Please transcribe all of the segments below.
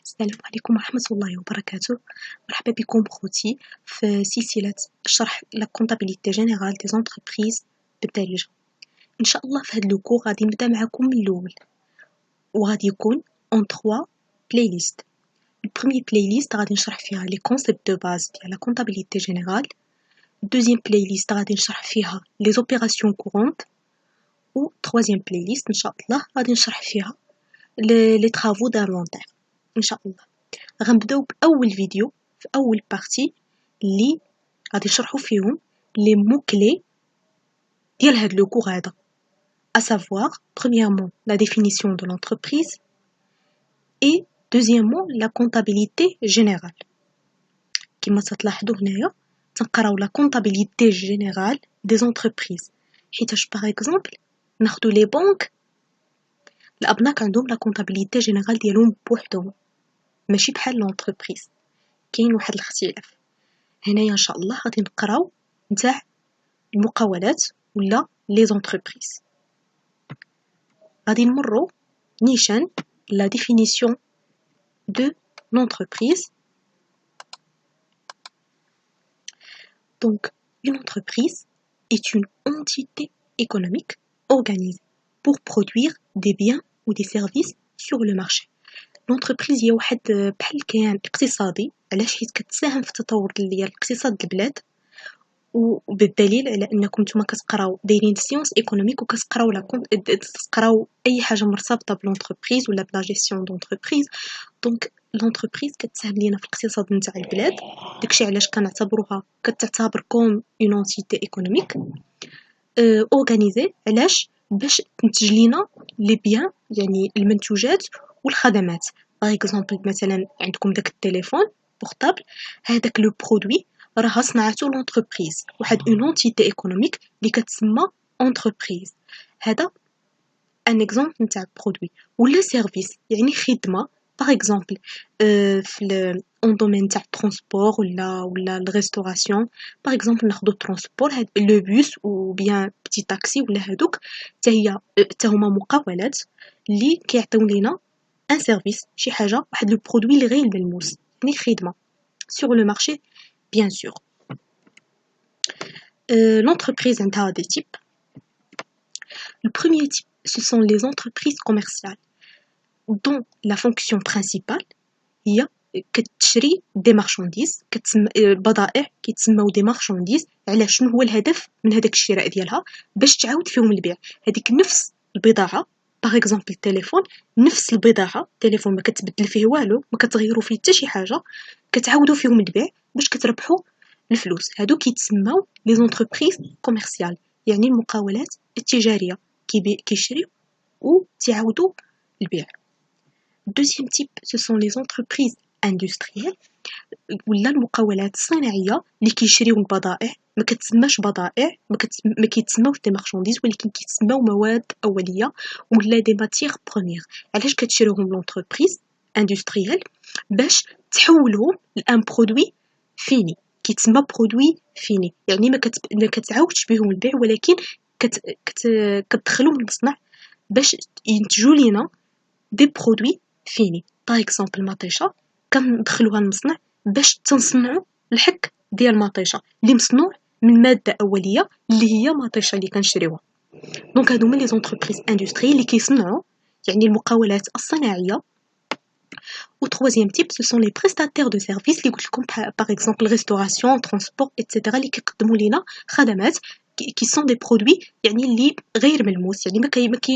السلام عليكم ورحمة الله وبركاته. مرحبا بكم بخوتي في سلسلة شرح لا كونطابيليتي جينيرال دي زونتربريز بالدارجة. إن شاء الله في هاد لو كور غادي نبدا معاكم من الأول، وغادي يكون اون 3 بلاي ليست. البروميي بلاي ليست غادي نشرح فيها لي كونسيبت دو باز ديال لا كونطابيليتي جينيرال. الدوزيام بلاي ليست غادي نشرح فيها لي زوبيراسيون كورونت، و تروازيام بلاي ليست إن شاء الله غادي نشرح فيها لي طرافو دانفونتير إن شاء الله. غنبداو بأول فيديو في أول بارتي اللي غادي نشرحو فيهم لي مو كلي ديال هاد لو كور هذا، à savoir premièrement la définition de l'entreprise et deuxièmement la comptabilité générale. كما تلاحظوا هنايا تنقراو la comptabilité générale des entreprises، حيتاش باغ اكزومبل ناخدو لي بنك الابناك عندهم la comptabilité générale ديالهم بوحدهم ماشي بحال لونتربريز، كاين واحد الاختلاف. هنايا ان شاء الله غادي نقراو نتاع المقاولات ولا لي زونتربريز. غادي نمرو نيشان لا ديفينيسيون دو l'entreprise. Donc, une entreprise est une entité économique organisée pour produire des biens ou des services sur le marché. l'entreprise هي واحد بحال كيان اقتصادي، علاش حيت كتساهم في التطور ديال اقتصاد البلاد، وبالدليل على انكم نتوما كتقراو دايرين سيونس ايكونوميك وكتقراو تقراو اي حاجه مرتبطه بلونتربريز ولا بلا جيستيون دونتربريز. دونك لونتربريز كتساهم لينا في الاقتصاد نتاع البلاد، داكشي علاش كنعتبروها كتعتبر كوم اون اونتيتي ايكونوميك اورغانيزي، علاش باش تنتج لينا لي بيان يعني المنتوجات والخدمات. باغ اكزومبل مثلا عندكم داك التليفون بورطابل، هذاك لو برودوي راها صنعته لونتربريز، واحد اون اونتيتي ايكونوميك اللي كتسمى اونتربريز. هذا ان اكزومبل نتاع برودوي. ولا سيرفيس يعني خدمه، باغ اكزومبل في اون دومين تاع ترونسبور ولا الريستوراسيون. باغ اكزومبل ناخذ الترونسبور، هاد لو بوس او بيان بتي تاكسي ولا هادوك حتى هما مقاولات اللي كيعطيو لينا ان سيرفيس، شي حاجه واحد لو برودوي اللي غير ملموس يعني خدمه sur le marché bien sûr. L'entreprise a des types. Le premier type, ce sont les entreprises commerciales dont la fonction principale هي كتشري دي مارشانديز، بضائع كيتسموا دي مارشانديز. على شنو هو الهدف من هذاك الشراء ديالها؟ باش تعاود فيهم البيع. هذيك نفس البضاعه، باغ اكزومبل التليفون، نفس البضاعه، التليفون ما كتبدل فيه والو، ما كتغيروا فيه حتى شي حاجه، كتعاودوا فيهم البيع باش كتربحوا الفلوس. هادو كيتسموا لي زونتربريز كوميرسيال، يعني المقاولات التجاريه، كيشريو و تعاودوا البيع. Deuxième type, ce sont les entreprises industrielles ولا المقاولات الصناعيه اللي كيشريو البضائع. ما كتسماش بضائع، ما كيتسماوش دي مارشانديز، ولكن كيتسماو مواد اوليه ولا دي ماتيغ بروميير. علاش كتشريوهم لونتربريز اندستريال؟ باش تحولهم لان برودوي فيني، كيتسمى برودوي فيني، يعني ما كتعاودش بهم البيع، ولكن كتدخلهم للمصنع باش ينتجوا لينا دي برودوي فيني. باغ اكزومبل مطيشه كندخلوها للمصنع باش تنصنعوا الحك ديال المطيشه اللي مصنوع من ماده اوليه اللي هي مطيشه اللي كنشريوها. دونك هادو هما لي زونتربريز اندستريال اللي كيصنعوا يعني المقاولات الصناعيه. و troisième type, ce sont les prestataires de services اللي قلت لكم par exemple restauration, transport etc. اللي كيقدموا لينا خدمات qui sont des produits يعني اللي غير ملموس، يعني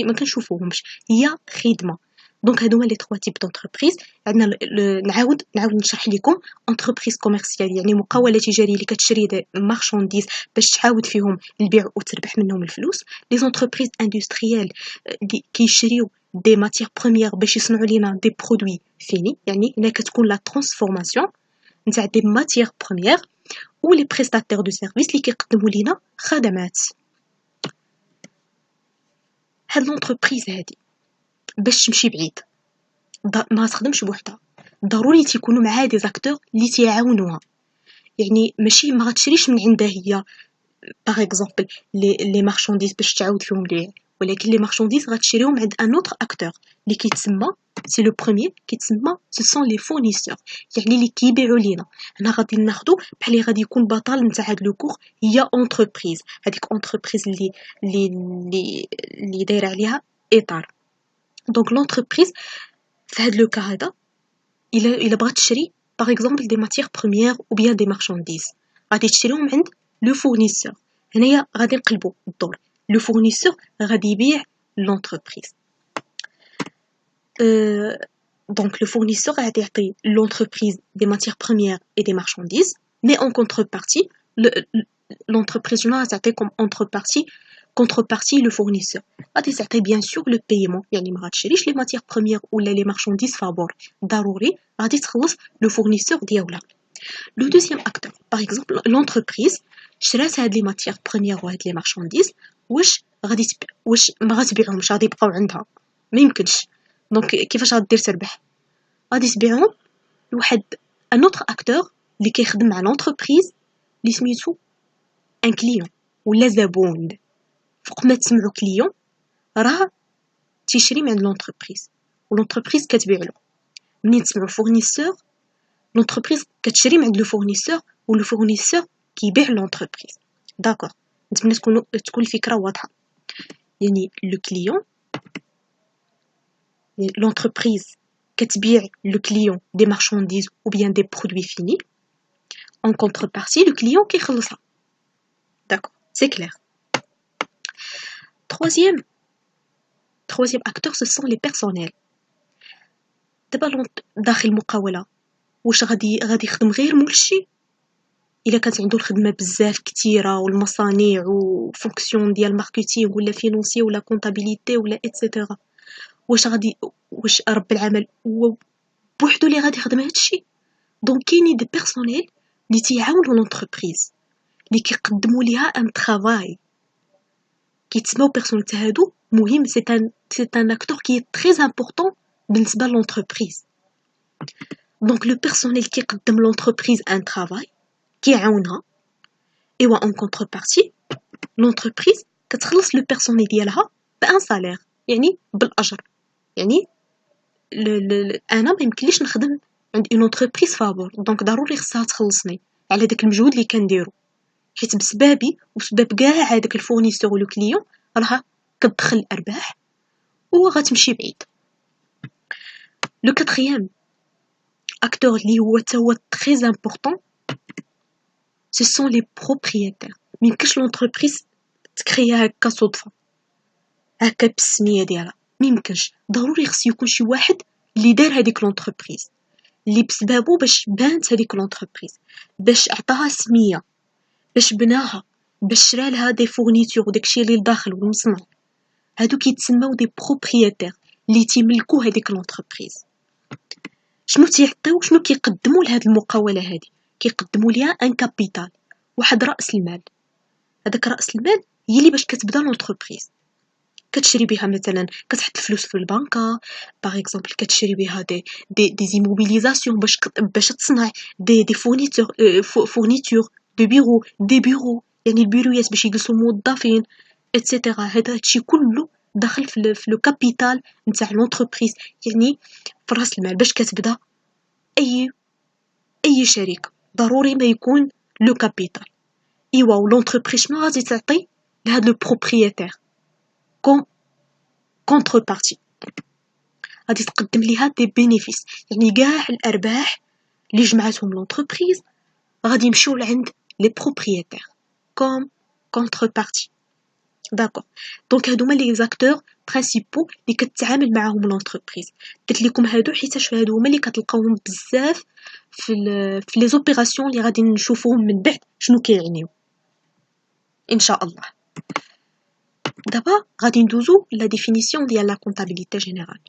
ما كنشوفوهمش، هي خدمه. دونك هادو هما لي 3 تيب دونتربريز. عندنا نعاود نشرح لكم انتربريز كوميرسيال يعني مقاوله تجاريه اللي كتشري دي مارشانديز باش تعاود فيهم البيع وتربح منهم الفلوس. لي زونتربريز اندستريال اللي كيشريو دي ماتيغ بروميير باش يصنعوا لينا دي برودوي فيني، يعني هنا كتكون لا ترانسفورماسيون نتاع دي ماتيغ بروميير. و لي بريستاتير دو سيرفيس اللي كيقدموا لينا خدمات. هاد لونتربريز هادي باش تمشي بعيد ما تخدمش بوحدها، ضروري تيكونوا معها دي زاكتور اللي تيعاونوها. يعني ماشي ما غتشريش من عندها هي باغ اكزومبل لي مارشانديز باش تعاود فيهم البيع، ولكن les marchandises غتشريهم عند un autre acteur اللي كيتسمى سي لو بروميير كيتسمى سو سون لي فورنيسور يعني اللي كيبيعوا لينا. هنا غادي ناخذوا بحال اللي غادي يكون بطل نتاع هاد لو كور هي اونتربريز هذيك اونتربريز اللي دايره عليها اطار. دونك لونتربريز في هاد لو كا هذا الا بغات تشري باغ اكزومبل دي ماتيير بروميير او بيان دي مارشانديز غادي تشريهم عند لو فورنيسور. هنايا غادي نقلبوا الدور لو فورنيسور غادي يبيع لونتربريز. Donc le fournisseur a été l'entreprise des matières premières et des marchandises, mais en contrepartie, l'entreprise a été comme contrepartie le fournisseur. A été bien sûr le paiement, يعني ما غاتشريش les matières premières ou les marchandises favor. ضروري غادي تخلص le fournisseur ديالها. Le deuxième acteur, par exemple l'entreprise, شرات هاد les matières premières وهاد les marchandises, واش ما غاتبيعهمش غادي يبقاو عندها ما يمكنش. دونك كيفاش غدير تربح؟ غادي تبيعهم لواحد ان اوتر اكتور اللي كيخدم مع لونتربريز اللي سميتو ان كليون ولا زبون. فوق ما تسمعوا كليون راه تيشري من لونتربريز ولونتربريز كتبيع له. منين تسمعوا فورنيسور لونتربريز كتشري من عند لو فورنيسور ولو فورنيسور كيبيع لونتربريز. داكور نتمنى تكون الفكره واضحه. يعني لو كليون l'entreprise كتبيع le client des marchandises ou bien des produits finis. En contrepartie, le client كيخلصها. D'accord, c'est clair. Troisième acteur, ce sont les personnels. دابا داخل المقاولة واش غادي يخدم غير مولشي الا كانت عنده الخدمه بزاف كثيره والمصانع وفونكسيون ديال ماركتينغ ولا فينونسي ولا كونطابيليتي ولا ايتترا. واش رب العمل هو بوحدو اللي غادي يخدم هادشي؟ دونك كاينين دي بيرسونيل اللي تيعاونوا لونتربريز اللي كيقدموا ليها ان ترافاي كيتسموا بيرسونيل هادو مهم. سي ان اكتور كي تري امبورطون بالنسبه لونتربريز. دونك لو بيرسونيل كيقدم لونتربريز ان ترافاي كيعاونها ايوا اون كونتربارتي لونتربريز كتخلص لو بيرسونيل ديالها بان سالير يعني بالاجر. يعني انا ما يمكنليش نخدم عند اون انتربريز فابور دونك ضروري خصها تخلصني على داك المجهود اللي كنديرو حيت بسبابي وسبب كاع هذاك الفورنيسور ولو كليون راها كتدخل الارباح وغتمشي بعيد. لو كاتريام acteur اللي هو تا هو تري امبورطون ce sont les propriétaires. ميمكنش لونتربريز تكريا هكا صدفه هكا بالسميه ديالها ميمكنش. ضروري خص يكون شي واحد اللي دار هذيك لونتربريز اللي بسببه باش بانت هذيك لونتربريز باش عطاها سميه باش بناها باش شرا لها دي فورنيتور وداكشي اللي لداخل والمصنع. هادو كيتسموا دي بروبريتير اللي تيملكوا هذيك لونتربريز. شنو تيعطيو شنو كيقدموا لهاد المقاوله هادي؟ كيقدموا ليها ان كابيتال واحد راس المال. هذاك راس المال هي اللي باش كتبدا لونتربريز كتشري بها مثلا كتحط الفلوس في البنكه باغ اكزومبل كتشري بها دي زيموبيليزاسيون باش تصنع دي فورنيتور دو بيرو يعني البيرويات باش يجلسوا الموظفين ايتترا. هذا الشيء كله داخل في لو كابيتال نتاع لونتربريز يعني في راس المال باش كتبدا اي شركه ضروري ما يكون لو كابيتال. ايوا ولونتربريز شنو غادي تعطي لهاد لو بروبريتير كونتربارتي؟ غادي تقدم ليها دي بينيفيس يعني كاع الارباح اللي جمعتهم لونتربريز غادي يمشيو لعند لي بروبريتير كوم كونتربارتي. داكور دونك هادو هما لي زاكتور برينسيبو اللي كتعامل معاهم لونتربريز. قلت لكم هادو حيت هادو هما اللي كتلقاوهم بزاف في لي زوبيراسيون اللي غادي نشوفوهم من بعد شنو كيعنيو ان شاء الله. دابا غادي ندوزو لا définition ديال la comptabilité générale.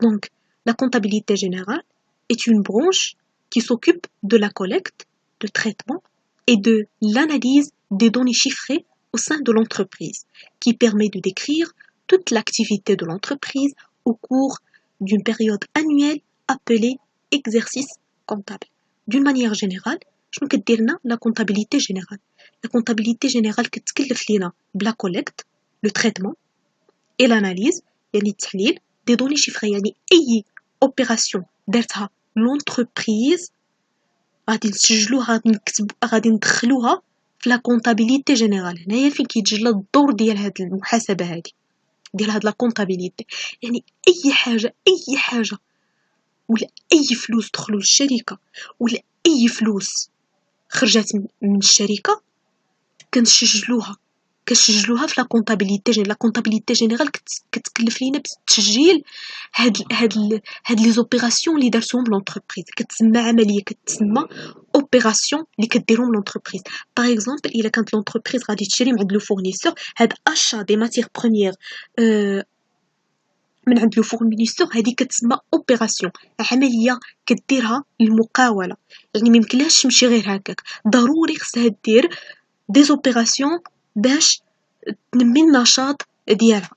Donc la comptabilité générale est une branche qui s'occupe de la collecte, de traitement et de l'analyse des données chiffrées au sein de l'entreprise, qui permet de décrire toute l'activité de l'entreprise au cours d'une période annuelle appelée exercice comptable. D'une manière générale, شنو كدير لنا la comptabilité générale? La comptabilité générale كتكلف لينا بلا collecte le traitement اي لاناليز يعني التحليل دي دوني شيفري، يعني اي اوبيراسيون دارتها لونتربريز غادي نسجلوها، غادي ندخلوها في لا كونطابيليتي جينيرال. هنايا فين كيتجلى الدور ديال هاد المحاسبه هادي، ديال هاد لا كونطابيليتي. يعني اي حاجه ولا اي فلوس دخلوا للشركه ولا اي فلوس خرجت من الشركه كنسجلوها في لا كونطابيليتي جينيرال. لا كونطابيليتي جينيرال كتكلف لينا بالتسجيل هاد لي زوبيراسيون اللي دارتهم لونتربريز. كتسمى عمليه، كتسمى اوبيراسيون اللي كديرهم لونتربريز. باغ اكزومبل الا كانت لونتربريز غادي تشري من عند لو فورنيسور، هاد اشا دي ماتيغ بروميير من عند لو فورنيسور، هذه كتسمى اوبيراسيون، عمليه كديرها المقاوله. يعني ما يمكنلاش تمشي غير هكاك، ضروري خصها دير دي زوبيراسيون باش تنمي النشاط ديالها.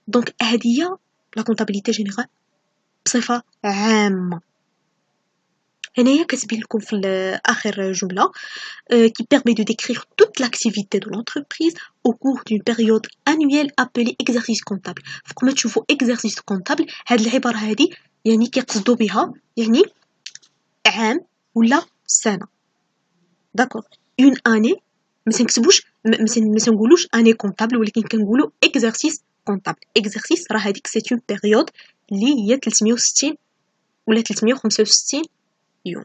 دونك هذه لا كونطابيليتي جينيرال بصفه عامه. هنايا كتبين لكم في اخر جمله qui permet de décrire toute l'activité de l'entreprise au cours d'une période annuelle appelée exercice comptable. فوق ما تشوفوا exercice comptable هاد العباره هادي يعني كيقصدوا بها يعني عام ولا سنه. داكور اون اني ما تنكتبوش ما تنقولوش اني كونطابل، ولكن كنقولوا exercice comptable. exercice راه هذيك سي اون بيريود اللي هي 360 ولا 365 يوم.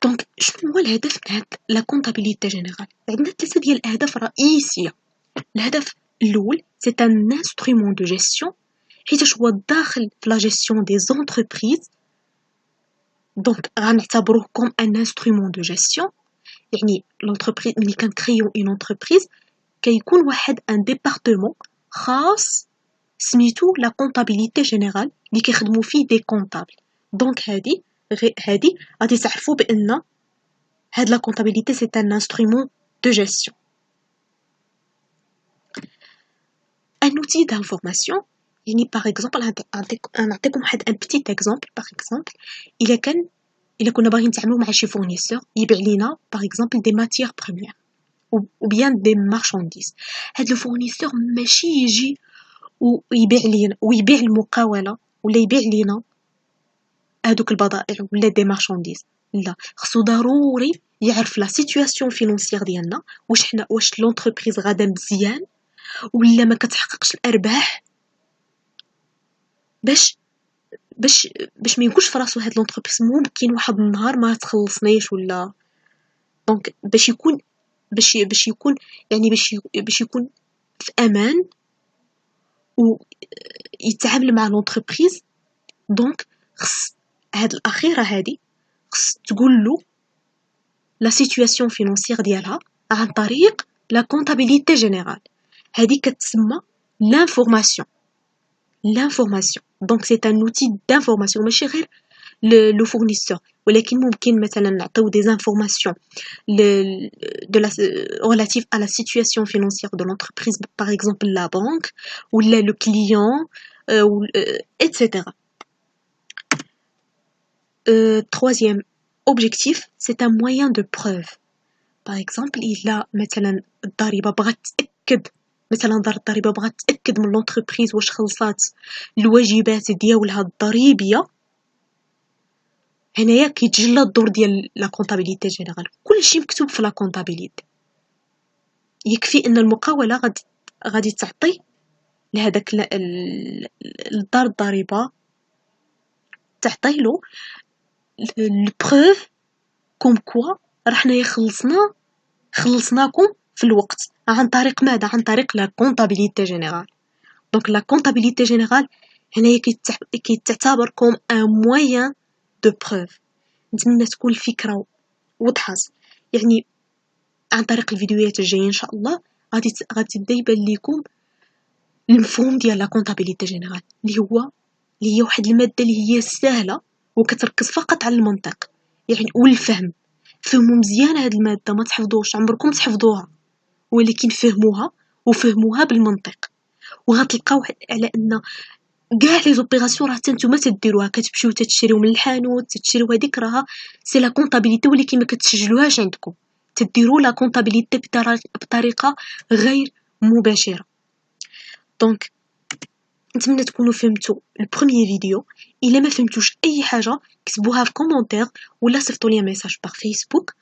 دونك شنو هو الهدف من هاد لا كونطابيليتي جينيرال؟ عندنا ثلاثه ديال الاهداف رئيسيه. الهدف الاول سي ان انسترومون دو جيستيون، حيت هو داخل في لا جيستيون دي زونتربريز. دونك غنعتبروه كوم ان انسترومون دو جيستيون. يعني لونتربريز ملي كنكريو اون انتربريز كيكون واحد ان ديبارتمون خاص سميتو لا كونطابيليتي جينيرال اللي كيخدموا فيه دي كونطابل. دونك هادي غادي تعرفوا بان هاد لا كونطابيليتي سي ان انسترومون دو جيستيون. ان outil d'information يعني باغ اكزومبل نعطيكم واحد ان بتيت اكزومبل. باغ اكزومبل الا كنا باغيين نتعاملوا مع شي فورنيسور يبيع لينا باغ اكزومبل دي ماتيغ بروميير ou bien des marchandises. هاد لو فورنيسور ماشي يجي ويبيع لينا ويبيع المقاوله ولا يبيع لينا هادوك البضائع ولا دي مارشانديز، لا خصو ضروري يعرف لا سيتوياسيون فينونسيير ديالنا، واش لونتربريز غادا مزيان ولا ما كتحققش الارباح، باش ما ينكونش في راسو هاد لونتربريز ممكن واحد النهار ما تخلصنيش ولا. دونك باش يكون يعني باش يكون في امان ويتعامل مع لونتربريز. دونك خص هاد الاخيره هادي خص تقول له لا سيتوياسيون فينونسيير ديالها عن طريق لا كونطابيليتي جينيرال. هادي كتسمى لانفورماسيون. دونك سي ان اوتي دانفورماسيون ماشي غير لو فورنيسور، ولكن ممكن مثلا نعطيو دي انفورماسيون de la relative à la situation financière de l'entreprise, par exemple la banque ou le client etc. Troisième objectif, c'est un moyen de preuve. Par exemple, إلا مثلا الضريبة بغات تأكد، مثلا دار الضريبة بغات تأكد من لونتربريز واش خلصات الواجبات ديالها الضريبية، هنايا كيتجلى الدور ديال لا كونطابيليتي جينيرال. كلشي مكتوب في لا كونطابيليتي. يكفي ان المقاولة غادي تعطي لهداك الدار الضريبة، تعطيلو البروف كوم كوا راه حنايا خلصناكم في الوقت عن طريق ماذا؟ عن طريق لا كونطابيليتي جينيرال. دونك لا كونطابيليتي جينيرال هنايا كيتعتبر كوم ان موين دو بروف. نتمنى تكون الفكره وضحت. يعني عن طريق الفيديوهات الجايه ان شاء الله غادي تبدا يبان لكم المفهوم ديال لا كونطابيليتي جينيرال اللي هي واحد الماده اللي هي سهله وكتركز فقط على المنطق يعني والفهم. فهموا مزيان هاد الماده، ما تحفظوش، عمركم تحفظوها، ولكن فهموها بالمنطق. وغتلقاو على ان كاع لي زوبيراسيون راه حتى نتوما تديروها، كتمشيو تشريو من الحانوت، تشريو هذيك راها سي لا كونطابيليتي ولكن ما كتسجلوهاش عندكم. تديروا لا كونطابيليتي بطريقه غير مباشره. دونك نتمنى تكونوا فهمتوا البروميير فيديو. الا ما فهمتوش اي حاجه كتبوها في كومونتير ولا صيفطوا لي ميساج باغ فيسبوك.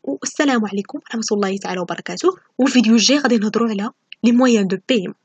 والسلام عليكم ورحمه الله تعالى وبركاته. والفيديو الجاي غادي نهضروا على لي مويان دو بايمون.